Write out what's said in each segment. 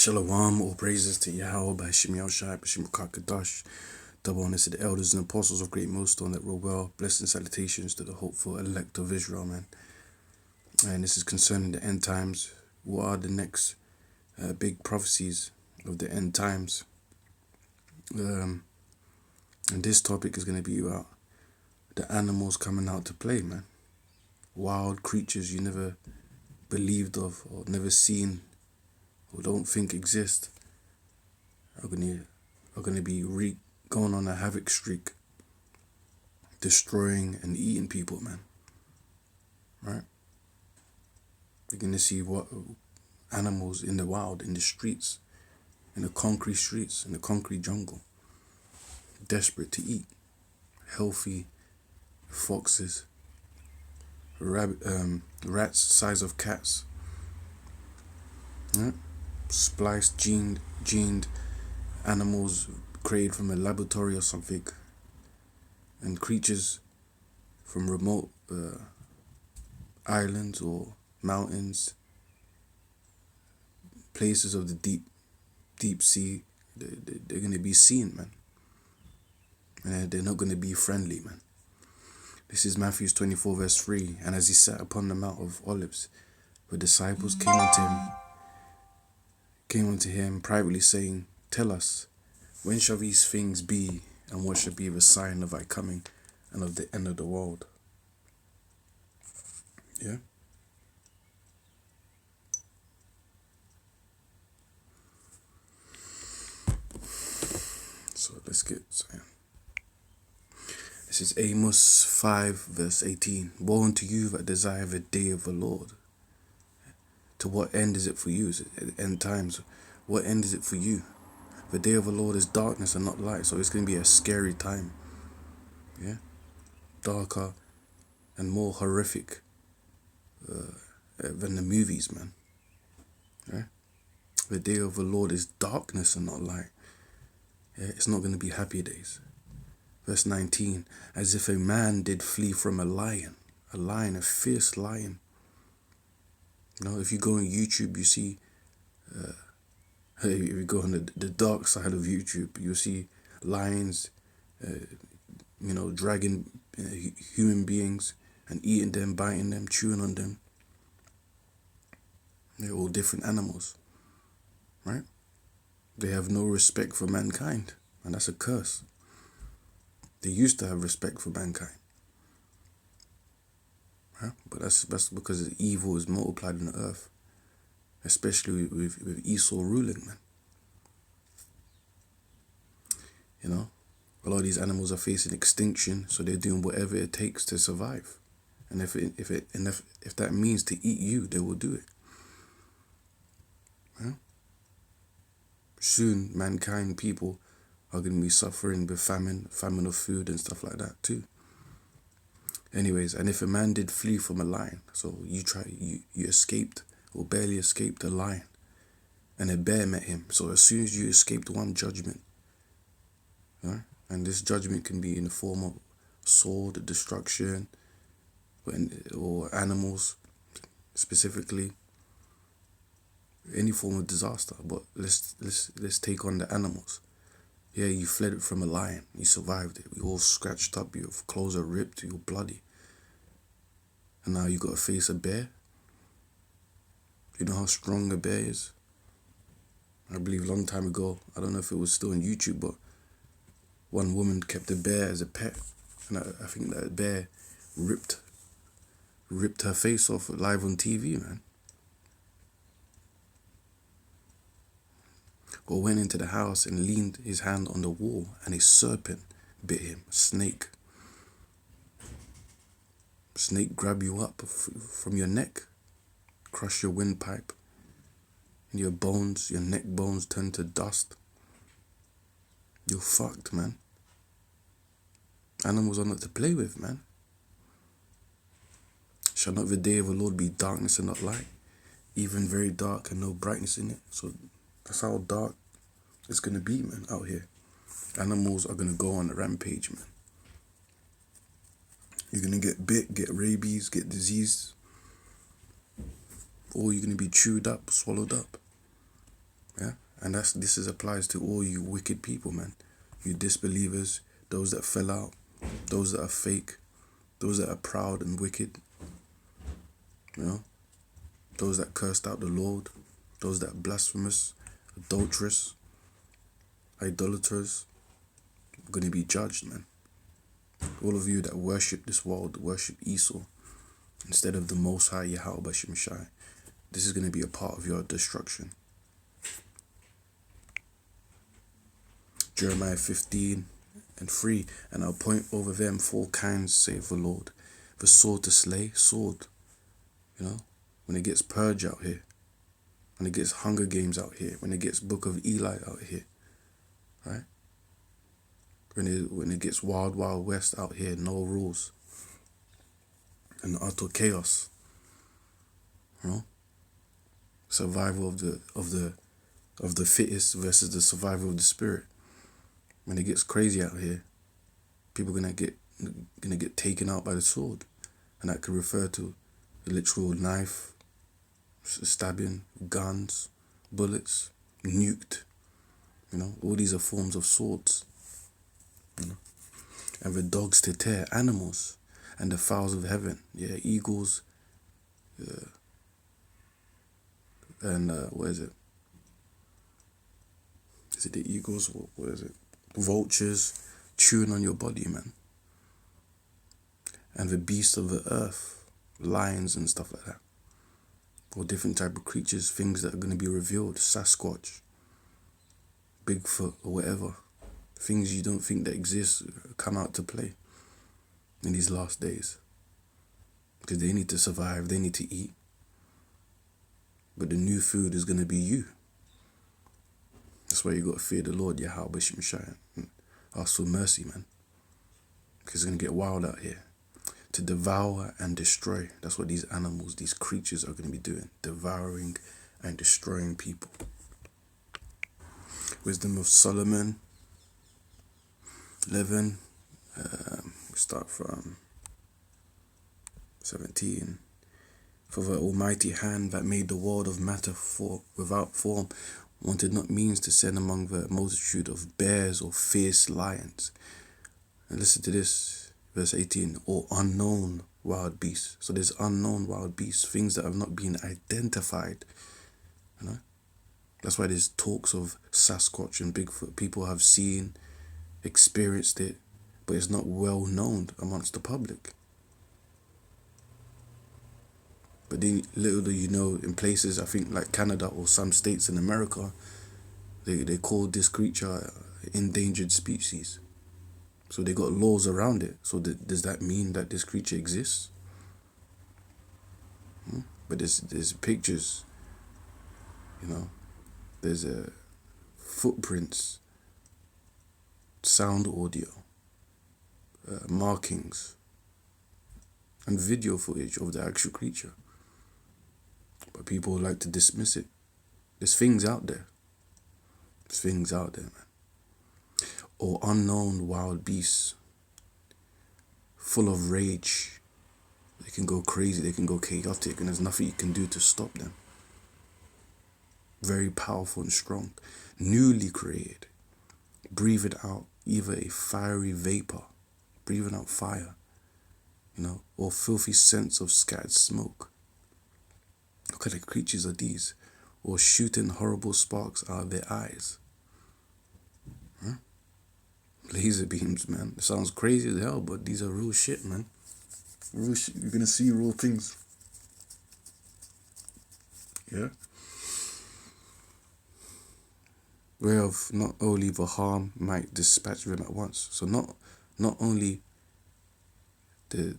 Shalom, all praises to Yahweh by Shem Shai, B'Shem Kakadash. Double honors to the elders and apostles of Great Millstone that rule well. Blessed salutations to the hopeful elect of Israel, man. And this is concerning the end times. What are the next big prophecies of the end times? And this topic is going to be about the animals coming out to play, man. Wild creatures you never believed of or never seen or don't think exist are gonna be going on a havoc streak, destroying and eating people, man. Right? You're gonna see what animals in the wild, in the streets, in the concrete streets, in the concrete jungle, desperate to eat. Healthy foxes, rats size of cats, right? Spliced, gened animals created from a laboratory or something, and creatures from remote islands or mountains, places of the deep sea. They're gonna be seen, man, and they're not gonna be friendly, man. This is Matthew 24 verse 3. And as he sat upon the Mount of Olives, the disciples came unto him privately, saying, Tell us, when shall these things be, and what shall be the sign of thy coming and of the end of the world? Yeah? So let's get started. This is Amos 5 verse 18. Woe unto you that desire the day of the Lord. To what end is it for you? Is it at the end times? What end is it for you? The day of the Lord is darkness and not light, so it's going to be a scary time. Yeah? Darker and more horrific than the movies, man. Yeah? The day of the Lord is darkness and not light. Yeah? It's not going to be happy days. Verse 19, as if a man did flee from a lion, a fierce lion. You know, if you go on YouTube, you see, if you go on the dark side of YouTube, you'll see lions, dragging human beings and eating them, biting them, chewing on them. They're all different animals, right? They have no respect for mankind, and that's a curse. They used to have respect for mankind. Huh? But that's because the evil is multiplied on the earth. Especially with Esau ruling, man. You know? A lot of these animals are facing extinction, so they're doing whatever it takes to survive. And if that means to eat you, they will do it. Huh? Soon mankind, people, are going to be suffering with famine of food and stuff like that too. Anyways, and if a man did flee from a lion, so you escaped or barely escaped a lion, and a bear met him. So as soon as you escaped one judgment, right? And this judgment can be in the form of sword, destruction, or animals, specifically, any form of disaster. But let's take on the animals. Yeah, you fled from a lion. You survived it. You're all scratched up. Your clothes are ripped. You're bloody. And now you got to face a bear. You know how strong a bear is? I believe a long time ago, I don't know if it was still on YouTube, but one woman kept a bear as a pet. And I think that bear ripped her face off live on TV, man. Or went into the house and leaned his hand on the wall, and a serpent bit him. Snake grab you up from your neck, crush your windpipe, and your bones, your neck bones turn to dust. You're fucked, man. Animals are not to play with, man. Shall not the day of the Lord be darkness and not light, even very dark and no brightness in it? So that's how dark it's going to be, man, out here. Animals are going to go on a rampage, man. You're going to get bit, get rabies, get disease. Or you're going to be chewed up, swallowed up. Yeah? And this applies to all you wicked people, man. You disbelievers, those that fell out, those that are fake, those that are proud and wicked, you know, those that cursed out the Lord, those that are blasphemous, adulterous, idolaters, are going to be judged, man. All of you that worship this world, worship Esau, instead of the Most High Yahweh Shemshai, this is going to be a part of your destruction. Jeremiah 15:3, and I'll point over them 4 kinds, saith the Lord. The sword to slay, sword. You know, when it gets Purge out here, when it gets Hunger Games out here, when it gets Book of Eli out here, right? When it gets Wild Wild West out here, no rules, and utter chaos. You know, survival of the fittest versus the survival of the spirit. When it gets crazy out here, people gonna get taken out by the sword, and that could refer to the literal knife, stabbing, guns, bullets, nuked. You know, all these are forms of swords. You know, and the dogs to tear, animals, and the fowls of heaven, yeah, eagles, and what is it? Is it the eagles? What is it? Vultures chewing on your body, man. And the beasts of the earth, lions and stuff like that. Or different type of creatures, things that are going to be revealed. Sasquatch, Bigfoot, or whatever. Things you don't think that exist come out to play in these last days. Because they need to survive, they need to eat. But the new food is going to be you. That's why you got to fear the Lord, Yahweh Shemshai. Ask for mercy, man. Because it's going to get wild out here. To devour and destroy. That's what these animals, these creatures are going to be doing. Devouring and destroying people. Wisdom of Solomon 11. We start from 17. For the almighty hand that made the world of matter without form wanted not means to send among the multitude of bears or fierce lions. And listen to this, verse 18, or unknown wild beasts. So there's unknown wild beasts, things that have not been identified. You know? That's why there's talks of Sasquatch and Bigfoot. People have seen, experienced it, but it's not well known amongst the public. But then, little do you know, in places, I think like Canada or some states in America, they call this creature endangered species. So they got laws around it. So does that mean that this creature exists? But there's pictures, you know, there's footprints, sound audio, markings, and video footage of the actual creature. But people like to dismiss it. There's things out there. There's things out there, man. Or unknown wild beasts, full of rage. They can go crazy, they can go chaotic, and there's nothing you can do to stop them. Very powerful and strong. Newly created. Breathing out either a fiery vapor, breathing out fire, you know, or filthy scents of scattered smoke. What kind of creatures are these? Or shooting horrible sparks out of their eyes. Huh? Laser beams, man. It sounds crazy as hell, but these are real shit, man. Real shit. You're gonna see real things. Yeah? Whereof not only the harm might dispatch them at once. So not only the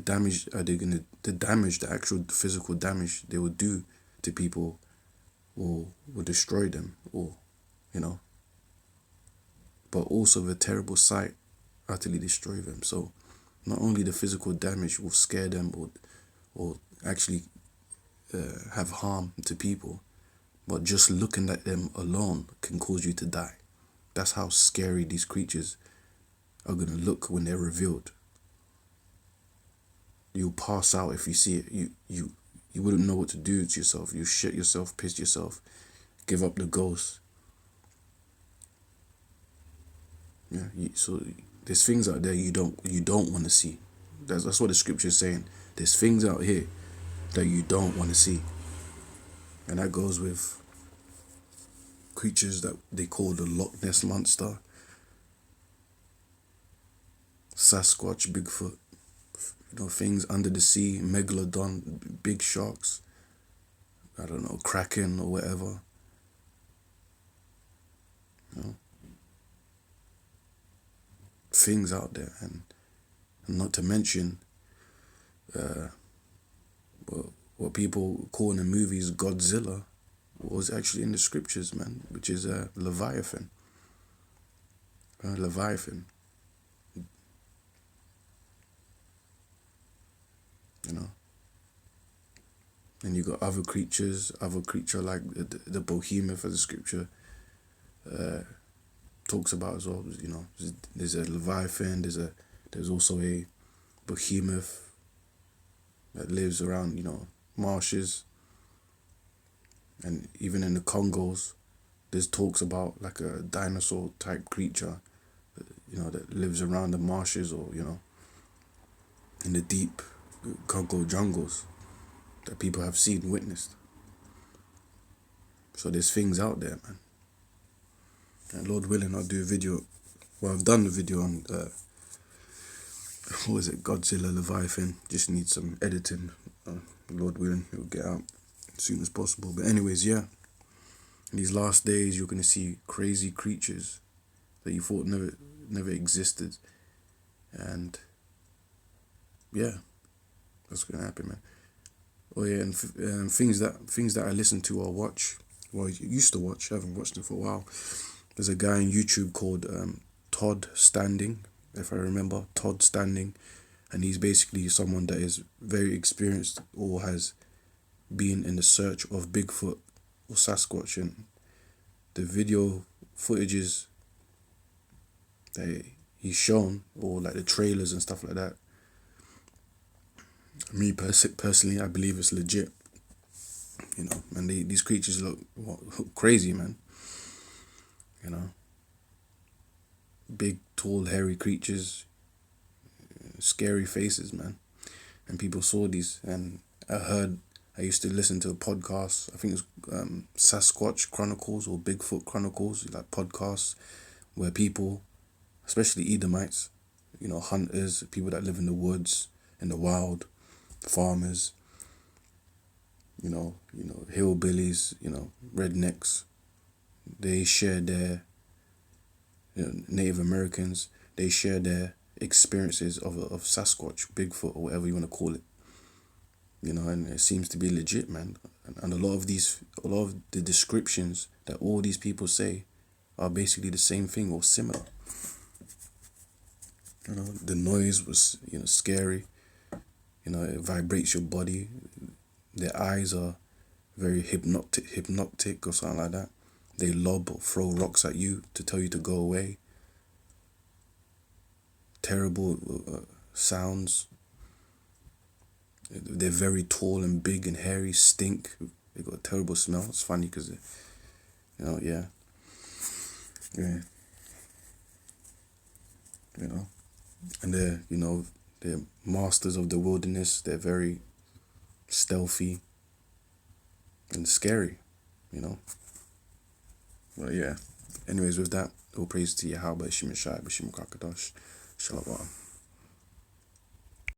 damage are they gonna the actual physical damage they will do to people will destroy them, or you know, but also the terrible sight utterly destroy them. So not only the physical damage will scare them or actually have harm to people, but just looking at them alone can cause you to die. That's how scary these creatures are going to look when they're revealed. You'll pass out if you see it. You wouldn't know what to do to yourself. You shit yourself, piss yourself, give up the ghost. Yeah. So there's things out there you don't want to see. That's what the scripture is saying. There's things out here that you don't want to see, and that goes with creatures that they call the Loch Ness monster, Sasquatch, Bigfoot. Things under the sea, megalodon, big sharks. I don't know, kraken or whatever. You know, things out there, and not to mention what people call in the movies Godzilla was actually in the scriptures, man, which is Leviathan. Leviathan. You know, and you got other creature like the behemoth, as the scripture talks about as well. There's a Leviathan. There's also a behemoth that lives around marshes, and even in the Congos, there's talks about like a dinosaur type creature, that lives around the marshes or in the deep Congo jungles that people have seen and witnessed. So there's things out there, man. And Lord willing, I'll do a video. Well, I've done the video on what was it, Godzilla, Leviathan. Just need some editing. Lord willing, it'll get out as soon as possible. But anyways, yeah. In these last days, you're gonna see crazy creatures that you thought never existed, and yeah, that's gonna happen, man. Oh yeah, and things that I listen to or watch. Well, I used to watch. I haven't watched it for a while. There's a guy on YouTube called Todd Standing, if I remember, Todd Standing, and he's basically someone that is very experienced or has been in the search of Bigfoot or Sasquatch, and the video footages that he's shown, or like the trailers and stuff like that, me personally, I believe it's legit. And these creatures look crazy, man. Big, tall, hairy creatures, scary faces, man. And people saw these, and I used to listen to a podcast. I think it was Sasquatch Chronicles or Bigfoot Chronicles, like podcasts where people, especially Edomites, hunters, people that live in the woods, in the wild, farmers, hillbillies, rednecks, they share their, Native Americans, they share their experiences of Sasquatch, Bigfoot, or whatever you want to call it. And it seems to be legit, man. And a lot of the descriptions that all these people say are basically the same thing or similar. The noise was, scary. It vibrates your body. Their eyes are very hypnotic or something like that. They lob or throw rocks at you to tell you to go away. Terrible sounds. They're very tall and big and hairy, stink. They got a terrible smell. It's funny because, yeah. And they're masters of the wilderness. They're very stealthy and scary, Well, yeah. Anyways, with that, all praise to Yahweh, Shemashai, B'Shem Kakadash, Shalom.